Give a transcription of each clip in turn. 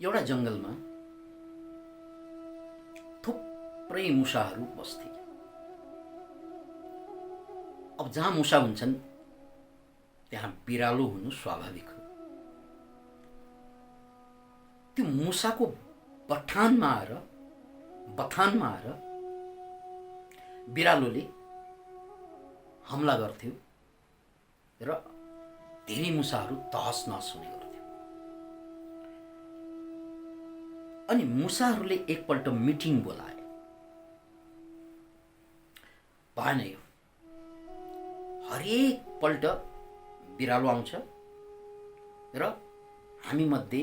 एउटा जङ्गलमा थुप्रै मुसाहरू बस्थे। अब जहाँ मुसा हुन्छन् त्यहाँ बिरालो हुनु स्वाभाविक हो। त्यो मुसाको बथानमा आएर बिरालोले हमला गर्थ्यो र धेरै मुसाहरू तहस नहस हुने गर्थ्यो। अनि मुसाहरूले एकपल्ट मिटिङ बोलाए। भएन यो, हरेक पल्ट बिरालो आउँछ र हामी मध्ये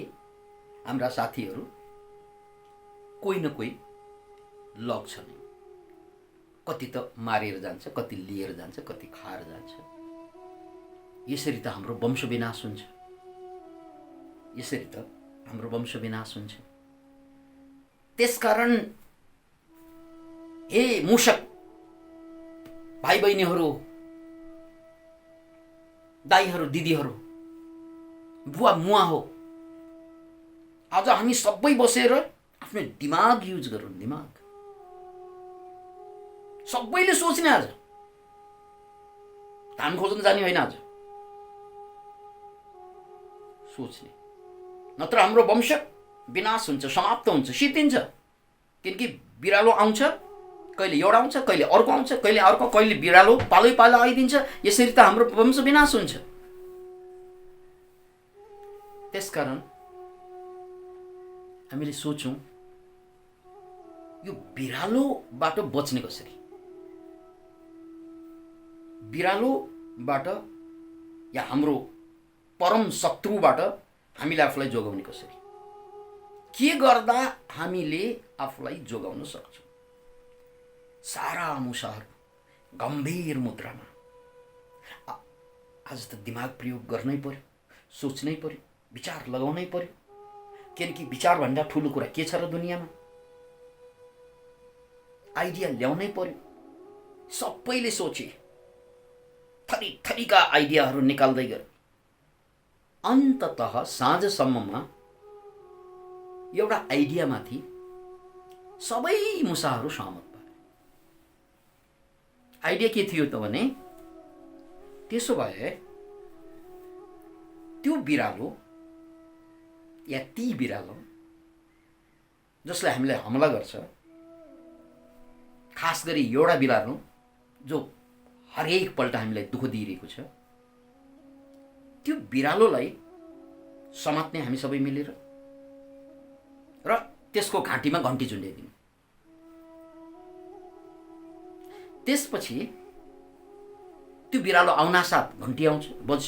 हाम्रा साथीहरू कोही न कोही लग्छ नै। कति त मारेर जान्छ, कति लिएर जान्छ, कति खाएर जान्छ। यसरी त हाम्रो वंश विनाश हुन्छ। त्यसकारण हे मूषक भाइ बहिनीहरू, दाइहरू, दिदीहरू, बुवा मुवा हो, आज हामी सबै बसेर आफ्नो दिमाग युज गरौँ। दिमाग सबैले सोच्ने, आज धान खोज्न जाने होइन, आज सोच्ने, नत्र हाम्रो वंश विनाश हुन्छ, समाप्त हुन्छ, सिद्धिन्छ। किनकि बिरालो आउँछ, कहिले एउटा आउँछ, कहिले अर्को आउँछ, कहिले अर्को, कहिले बिरालो पालै पालो आइदिन्छ। यसरी त हाम्रो वंश विनाश हुन्छ। त्यसकारण हामीले सोचौँ यो बिरालोबाट बच्ने कसरी, बिरालोबाट या हाम्रो परम शत्रुबाट हामीले आफूलाई जोगाउने कसरी, के गर्दा हामीले आफूलाई जोगाउन सक्छौँ। सारा मुसाहरू गम्भीर मुद्रामा, आज त दिमाग प्रयोग गर्नै पर्यो, सोच्नै पर्यो, विचार लगाउनै पर्यो। किनकि विचारभन्दा ठुलो कुरा के छ र दुनियाँमा? आइडिया ल्याउनै पर्यो। सबैले सोचे, थरी थरीका आइडियाहरू निकाल्दै गए। अन्ततः साँझसम्ममा एउटा आइडियामाथि सबै मुसाहरू सहमत भए। आइडिया के थियो त भने, त्यसो भए त्यो बिरालो या ती बिरालो जसले हामीलाई हमला गर्छ, खास गरी एउटा बिरालो जो हरेक पल्ट हामीलाई दुःख दिइरहेको छ, त्यो बिरालोलाई समात्ने हामी सबै मिलेर र त्यसको घाँटीमा घन्टी झुन्ड्याइदिनु। त्यसपछि त्यो बिरालो आउनासाथ घन्टी आउँछ, बज्छ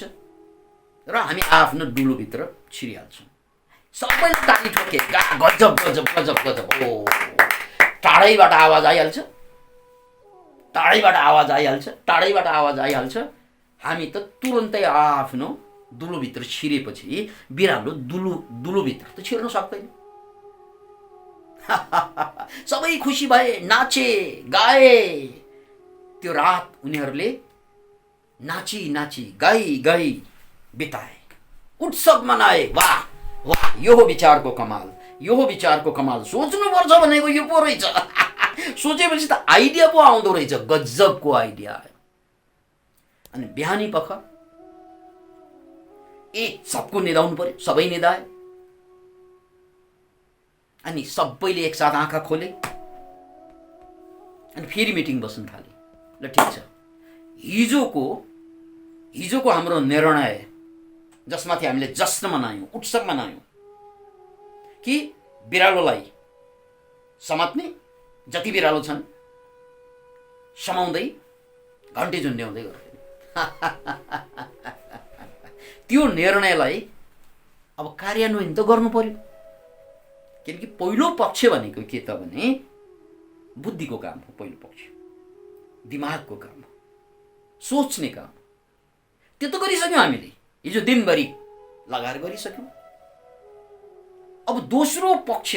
र हामी आफ्नो डुलोभित्र छिरिहाल्छौँ। सबैले ताली ठोके, गजब गजब गजब गजब। ओ, टाढैबाट आवाज आइहाल्छ। हामी त तुरन्तै आफ्नो दुलोभित्र छिरेपछि बिरालो दुलोभित्र त छिर्न सक्दैन। सबै खुसी भए, नाचे गाए। त्यो रात उनीहरूले नाची नाची गाई गाई बिताए, उत्सव मनाए। वाह वाह, यो विचारको कमाल, सोच्नुपर्छ भनेको यो पो रहेछ। सोचेपछि त आइडिया पो आउँदो रहेछ, गजबको आइडिया आयो। अनि बिहानी पख सबको निदाउनु पर्यो, सबै निदाए। अनि सबैले एकसाथ आँखा खोले अनि फेरि मिटिङ बस्न थाले। ल ठिक छ, हिजोको हाम्रो निर्णय जसमाथि हामीले जश्न मनायौँ, उत्सव मनायौँ कि बिरालोलाई समात्ने, जति बिरालो छन् समाउँदै घन्टी झुन्ड्याउँदै गर्थ्यो। त्यो निर्णयलाई अब कार्यान्वयन त गर्नु पर्यो। किनकि पहिलो पक्ष भनेको के त भने बुद्धिको काम हो। पहिलो पक्ष दिमागको काम हो, सोच्ने काम। त्यो त गरिसक्यौँ हामीले, हिजो दिनभरि लगाएर गरिसक्यौँ। अब दोस्रो पक्ष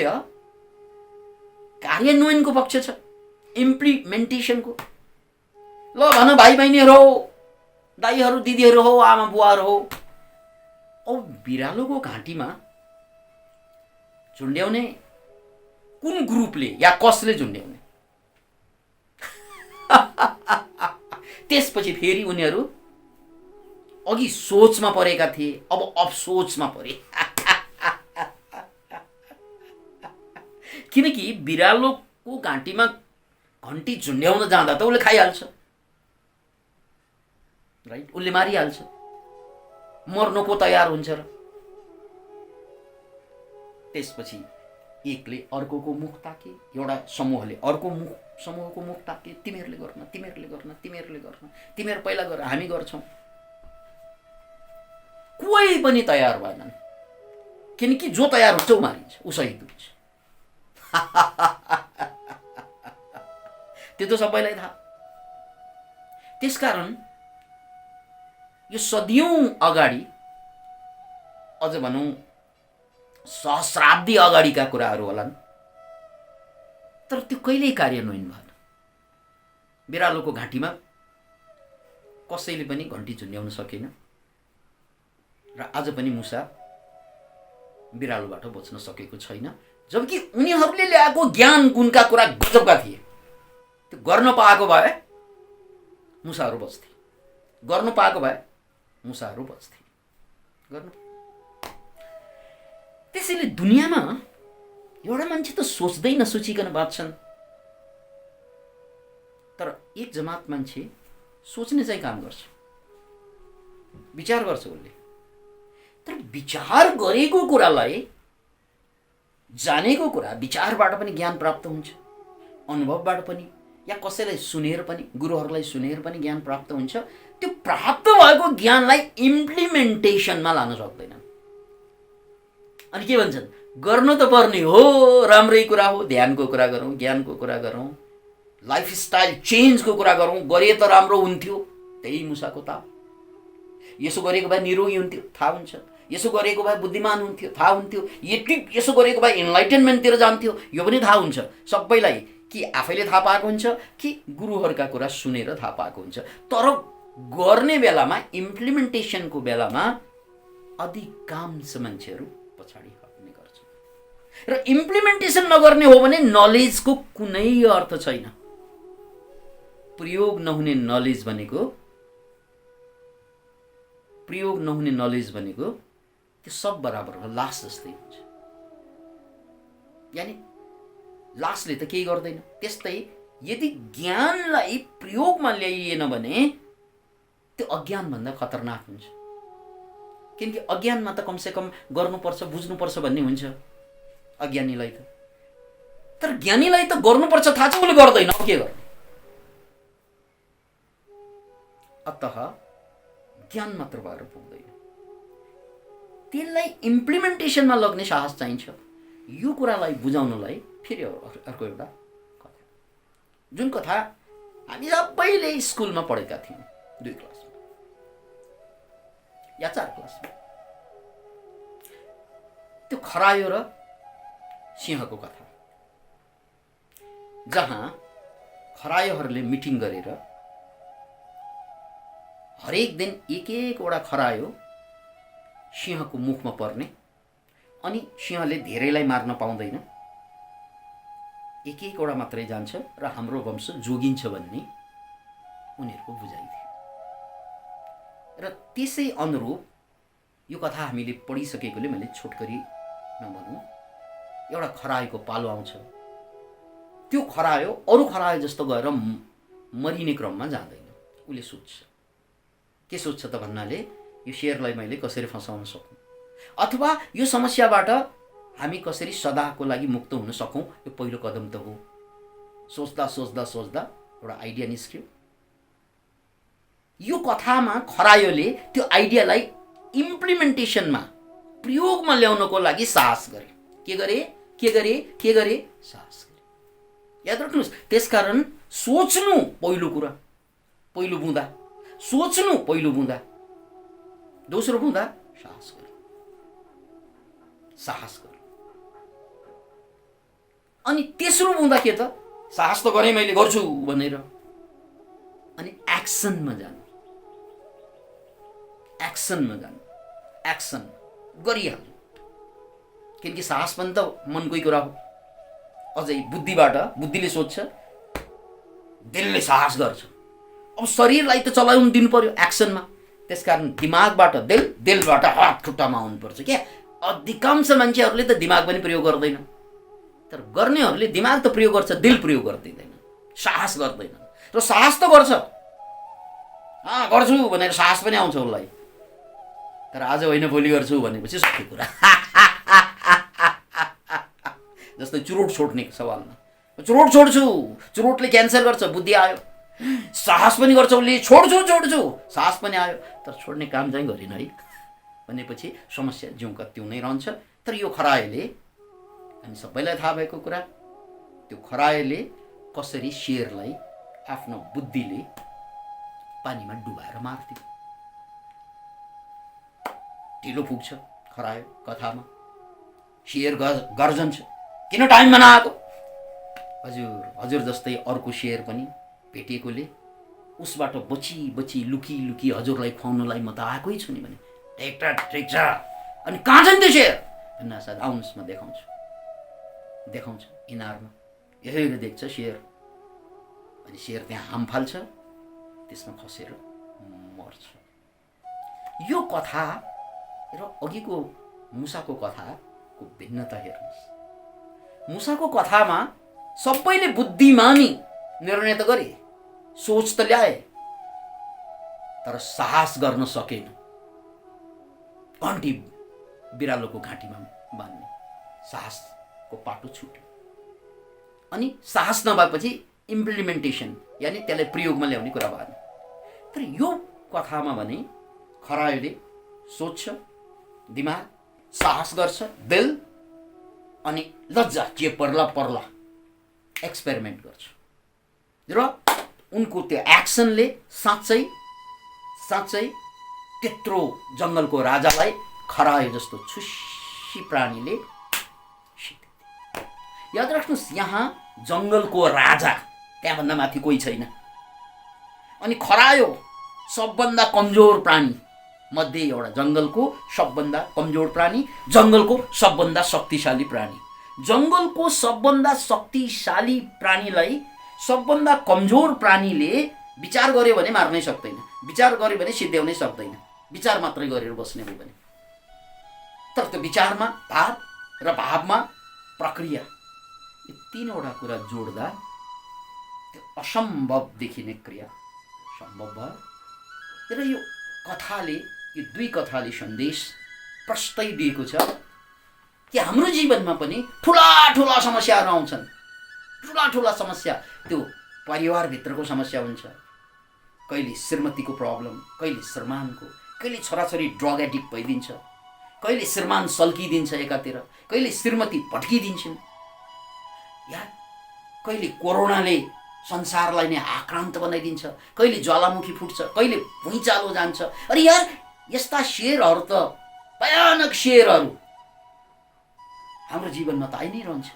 कार्यान्वयनको पक्ष छ, इम्प्लिमेन्टेसनको। ल भन भाइ बहिनीहरू हो, दाइहरू दिदीहरू हो, आमा बुवाहरू हो, अब बिरालोको घाँटीमा झुन्ड्याउने कुन ग्रुपले या कसले झुन्ड्याउने? त्यसपछि फेरि उनीहरू अघि सोचमा परेका थिए, अब अफसोचमा परे। किनकि बिरालोको घाँटीमा घन्टी झुन्ड्याउन जाँदा त उसले खाइहाल्छ, राइट? उसले मारिहाल्छ, मर्न को तयार हुन्छ र? त्यसपछि एकले अर्कोको मुख ताके, एउटा समूहले अर्को समूहको मुख ताके, तिमीहरूले गर्न, तिमीहरूले गर्न, तिमीहरूले गर्न, तिमीहरू पहिला गर, हामी गर्छौँ। कोही पनि तयार भएनन्, किनकि जो तयार हुन्छ ऊ मारिन्छ, ऊ शहीद हुन्छ। त्यो त सबैलाई थाहा। त्यसकारण यो सदियौं अगाडि, अझ भनौँ सहस्राब्दी अगाडिका कुराहरू होलान्, तर त्यो कहिल्यै कार्यान्वयन भएन। बिरालोको घाँटीमा कसैले पनि घन्टी झुन्ड्याउन सकेन र आज पनि मुसा बिरालोबाट बच्न सकेको छैन, जबकि उनीहरूले ल्याएको ज्ञान गुणका कुरा गजबका थिए। त्यो गर्न पाएको भए मुसाहरू बच्थे, गर्नु पाएको भए मुसाहरू बच्थे। गर्नु त्यसैले दुनियाँमा एउटा मान्छे त सोच्दै नसोचिकन बाँच्छन्, तर एक जमात मान्छे सोच्ने चाहिँ काम गर्छ, विचार गर्छ उसले। तर विचार गरेको कुरालाई, जानेको कुरा, विचारबाट पनि ज्ञान प्राप्त हुन्छ, अनुभवबाट पनि, या कसैलाई सुनेर पनि, गुरुहरूलाई सुनेर पनि ज्ञान प्राप्त हुन्छ। त्यो प्राप्त भएको ज्ञानलाई इम्प्लिमेन्टेसनमा लान सक्दैन। अनि के भन्छन्? गर्नु त पर्ने हो, राम्रै कुरा हो, ध्यानको कुरा गरौँ, ज्ञानको कुरा गरौँ, लाइफस्टाइल चेन्जको कुरा गरौँ, गरे त राम्रो हुन्थ्यो। त्यही मुसाको ताप। यसो गरेको भए निरोगी हुन्थ्यो, थाहा हुन्छ। यसो गरेको भए बुद्धिमान हुन्थ्यो, थाहा हुन्थ्यो। यसो गरेको भए इन्लाइटेनमेन्टतिर जान्थ्यो, यो पनि थाहा हुन्छ सबैलाई। कि आफैले थाहा पाएको हुन्छ कि गुरुहरूका कुरा सुनेर थाहा पाएको हुन्छ। तर गर्ने बेलामा, इम्प्लिमेन्टेसनको बेलामा अधिकांश मान्छेहरू पछाडि हट्ने गर्छन्। र इम्प्लिमेन्टेसन नगर्ने हो भने नलेजको कुनै अर्थ छैन। प्रयोग नहुने नलेज भनेको त्यो सब बराबर हो, लास जस्तै हुन्छ। यानी लासले त केही गर्दैन। त्यस्तै यदि ज्ञानलाई प्रयोगमा ल्याइएन भने त्यो अज्ञानभन्दा खतरनाक हुन्छ। किनकि अज्ञानमा त कमसेकम गर्नुपर्छ, बुझ्नुपर्छ भन्ने हुन्छ अज्ञानीलाई त। तर ज्ञानीलाई त गर्नुपर्छ थाहा छ, उसले गर्दैन, के गर्ने? अतः ज्ञान मात्र भएर पुग्दैन, त्यसलाई इम्प्लिमेन्टेसनमा लग्ने साहस चाहिन्छ। यो कुरालाई बुझाउनलाई फेरि अर्को एउटा कथा, जुन कथा हामी सबैले स्कुलमा पढेका थियौँ, 2 क्लासमा या 4 क्लासमा। त्यो खरायो र सिंहको कथा, जहाँ खरायोहरूले मिटिङ गरेर हरेक दिन एक-एकवटा खरायो सिंहको मुखमा पर्ने, अनि सिंहले धेरैलाई मार्न पाउँदैन, एक-एकवटा मात्रै जान्छ र हाम्रो वंश जोगिन्छ भन्ने उनीहरूको बुझाइ थियो। र त्यसै अनुरूप यो कथा हामीले पढिसकेकोले मैले छोटकरी नभनौँ, एउटा खरायोको पालो आउँछ। त्यो खरायो अरू खरायो जस्तो गएर मरिने क्रममा जाँदैन। उसले सोच्छ, के सोच्छ त भन्नाले, यो शेरलाई मैले कसरी फसाउन सकौँ, अथवा यो समस्याबाट हामी कसरी सदाको लागि मुक्त हुन सकौँ, यो पहिलो कदम त हो। सोच्दा सोच्दा सोच्दा एउटा आइडिया निस्क्यो। यो कथामा खरायोले त्यो आइडियालाई इम्प्लिमेन्टेसनमा, प्रयोगमा ल्याउनको लागि साहस गरे। के गरे? साहस गरे। याद राख्नुहोस्, त्यसकारण सोच्नु पहिलो कुरा, पहिलो बुँदा सोच्नु, पहिलो बुँदा, दोस्रो बुँदा साहस गरे। अनि तेस्रो बुँदा के त? साहस त गरेँ मैले, गर्छु भनेर, अनि एक्सनमा जानु, एक्सन गरिहाल्नु। किनकि साहस पनि त मनकै कुरा हो। अझै बुद्धिले सोच्छ, दिलले साहस गर्छ। अब शरीरलाई त चलाउनु दिनु पर्यो एक्सनमा। त्यसकारण दिमागबाट दिलबाट हात खुट्टामा आउनुपर्छ क्या। अधिकांश मान्छेहरूले त दिमाग पनि प्रयोग गर्दैन, तर गर्नेहरूले दिमाग त प्रयोग गर्छ, दिल प्रयोग गर्दैन, साहस गर्दैन। र साहस त गर्छ, गर्छु भनेर साहस पनि आउँछ उसलाई, तर आज होइन भोलि गर्छु भनेपछि सबै कुरा। जस्तै चुरोट छोड्ने सवालमा, चुरोट छोड्छु, चुरोटले क्यान्सर गर्छ, बुद्धि आयो। साहस पनि गर्छ उसले, छोड्छु, साहस पनि आयो, तर छोड्ने काम चाहिँ गरेन है भनेपछि समस्या जिउका त्यो नै रहन्छ। तर यो खरायोले, हामी सबैलाई थाहा भएको कुरा, त्यो खरायोले कसरी शेरलाई आफ्नो बुद्धिले पानीमा डुबाएर मार्थ्यो। ढिलो पुग्छ खरायो कथामा, शेर गर्जन्छ, किन टाइममा नआएको? हजुर जस्तै अर्को शेर पनि भेटिएकोले उसबाट बची लुकी हजुरलाई खुवाउनलाई म त आएकै छु नि भने, ठिक छ। अनि कहाँ छन् त्यो शेर? सायद आउनुहोस् म देखाउँछु इनारमा। यसरी देख्छ शेर, अनि शेर त्यहाँ हाम फाल्छ, त्यसमा खसेर मर्छ। यो कथा र अघिको मुसाको कथाको भिन्नता हेर्नुहोस्। मुसाको कथामा सबैले बुद्धिमानी निर्णय त गरे, सोच त ल्याए, तर साहस गर्न सकेन। घन्टी बिरालोको घाँटीमा बाँध्ने साहसको पाटो छुट्यो। अनि साहस नभएपछि इम्प्लिमेन्टेसन, यानि त्यसलाई प्रयोगमा ल्याउने कुरा भएन। तर यो कथामा भने खरायोले सोच्छ, दिमाग, साहस गर्छ, दिल, अनि लज्जा जे पर्ला एक्सपेरिमेन्ट गर्छ। र उनको त्यो एक्सनले साँच्चै त्यत्रो जङ्गलको राजालाई खरायो जस्तो छुस्सी प्राणीले याद राख्नुहोस्, यहाँ जङ्गलको राजा, त्यहाँभन्दा माथि कोही छैन। अनि खरायो सबभन्दा कमजोर प्राणी मध्ये एउटा, जङ्गलको सबभन्दा कमजोर प्राणी, जङ्गलको सबभन्दा शक्तिशाली प्राणी। जङ्गलको सबभन्दा शक्तिशाली प्राणीलाई सबभन्दा कमजोर प्राणीले विचार गर्यो भने मार्नै सक्दैन, विचार गर्यो भने सिद्ध्याउनै सक्दैन, विचार मात्रै गरेर बस्ने हो भने। तर त्यो विचारमा भाव र भावमा प्रक्रिया, यो तीनवटा कुरा जोड्दा त्यो असम्भव देखिने क्रिया सम्भव भयो। र यो कथाले, यो दुई कथाले सन्देश प्रष्टै दिएको छ कि हाम्रो जीवनमा पनि ठुला समस्याहरू आउँछन्। ठुला समस्या, त्यो परिवारभित्रको समस्या हुन्छ, कहिले श्रीमतीको प्रब्लम, कहिले श्रीमानको, कहिले छोराछोरी ड्रग एडिक्ट भइदिन्छ, कहिले श्रीमान सल्किदिन्छ एकातिर, कहिले श्रीमती भट्किदिन्छन्, या कहिले कोरोनाले संसारलाई नै आक्रान्त बनाइदिन्छ, कहिले ज्वालामुखी फुट्छ, कहिले भुइँचालो जान्छ। अरे यार, यस्ता शेरहरू त, भयानक शेरहरू हाम्रो जीवनमा त आइ नै रहन्छ।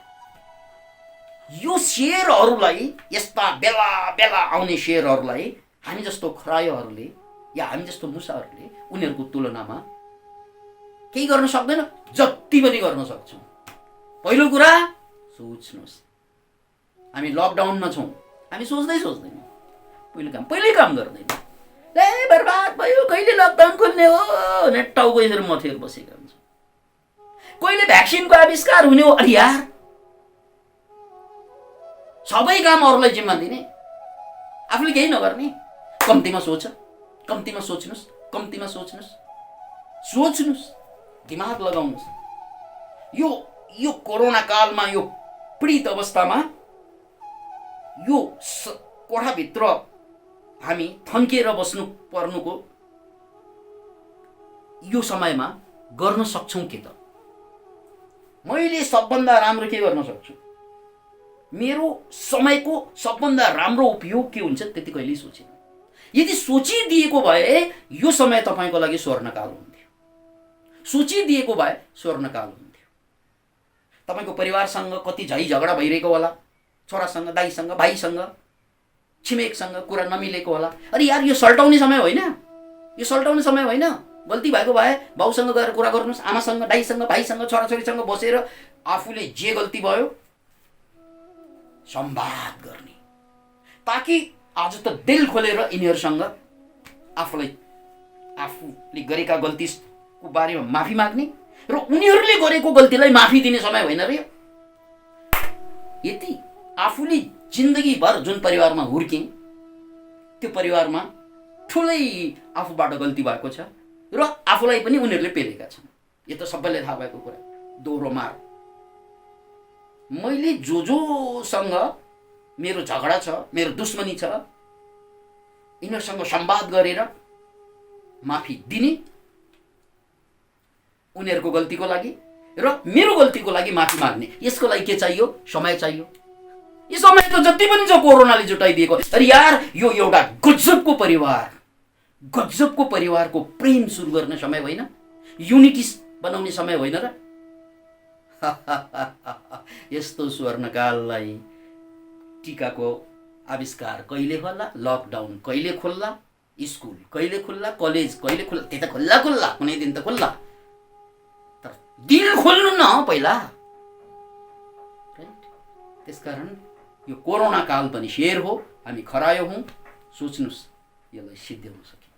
यो शेरहरूलाई, यस्ता बेला आउने शेरहरूलाई हामी जस्तो खरायोहरूले या हामी जस्तो मुसाहरूले उनीहरूको तुलनामा केही गर्न सक्दैन, जति पनि गर्न सक्छौँ। पहिलो कुरा सोच्नुहोस्, हामी लकडाउनमा छौँ, हामी सोच्दैनौँ, पहिल्यै काम गर्दैन। ए बर्बाद भयो, कहिले लकडाउन खोल्ने हो भनेर टाउको यसरी मथेर बसेका हुन्छ। कहिले भ्याक्सिनको आविष्कार हुने हो? अरे यार, सबै काम अरूलाई जिम्मा दिने, आफूले केही नगर्ने। कम्तीमा सोच्नुहोस्, दिमाग लगाउनुहोस्। यो कोरोना कालमा, यो पीडित अवस्थामा, यो कोठाभित्र हामी थन्किएर बस्नु पर्नुको यो समयमा गर्न सक्छौँ के त? मैले सबभन्दा राम्रो के गर्न सक्छु? मेरो समयको सबभन्दा राम्रो उपयोग के हुन्छ त्यति कहिल्यै सोचिन। यदि सोचिदिएको भए यो समय तपाईँको लागि स्वर्णकाल हुन्थ्यो, सोचिदिएको भए स्वर्णकाल हुन्थ्यो। तपाईँको परिवारसँग कति झै झगडा भइरहेको होला, छोरासँग, दाइसँग, भाइसँग, छिमेकसँग कुरा नमिलेको होला। अरे यार, यो सल्टाउने समय होइन, गल्ती भएको भए बाउसँग गएर कुरा गर्नुहोस्, आमासँग, दाइसँग, भाइसँग, छोराछोरीसँग बसेर आफूले जे गल्ती भयो संवाद गर्ने, ताकि आज त दिल खोलेर यिनीहरूसँग आफूले गरेका गल्तीको बारेमा माफी माग्ने र उनीहरूले गरेको गल्तीलाई माफी दिने समय होइन र यो। यति आफूले जिन्दगीभर जुन परिवारमा हुर्के त्यो परिवारमा ठुलै आफूबाट गल्ती भएको छ र आफूलाई पनि उनीहरूले पेलेका छन्। यो त सबैलाई थाहा भएको कुरा। दोहोरो मार। मैले जोसँग मेरो झगडा छ, मेरो दुश्मनी छ, यिनीहरूसँग संवाद गरेर माफी दिने, उनीहरूको गल्तीको लागि र मेरो गल्तीको लागि माफी माग्ने। यसको लागि के चाहियो? समय चाहियो। यो समय त जति पनि छ कोरोनाले जुटाइदिएको। अरे यार, यो एउटा गजबको परिवारको प्रेम सुरु गर्ने समय होइन? युनिटी बनाउने समय होइन र? यस्तो स्वर्णकाललाई टीकाको आविष्कार कहिले होला, लकडाउन कहिले खोल्ला, स्कुल कहिले खुल्ला, कलेज कहिले खुल्ला, त्यही त खुल्ला कुनै दिन त खुल्ला, तर दिल खोल्नु न पहिला। राइट? त्यसकारण यो कोरोना काल पनि शेर हो, हामी खरायो हौँ। सोच्नुहोस् यसलाई सिद्ध्याउन सकिन्छ।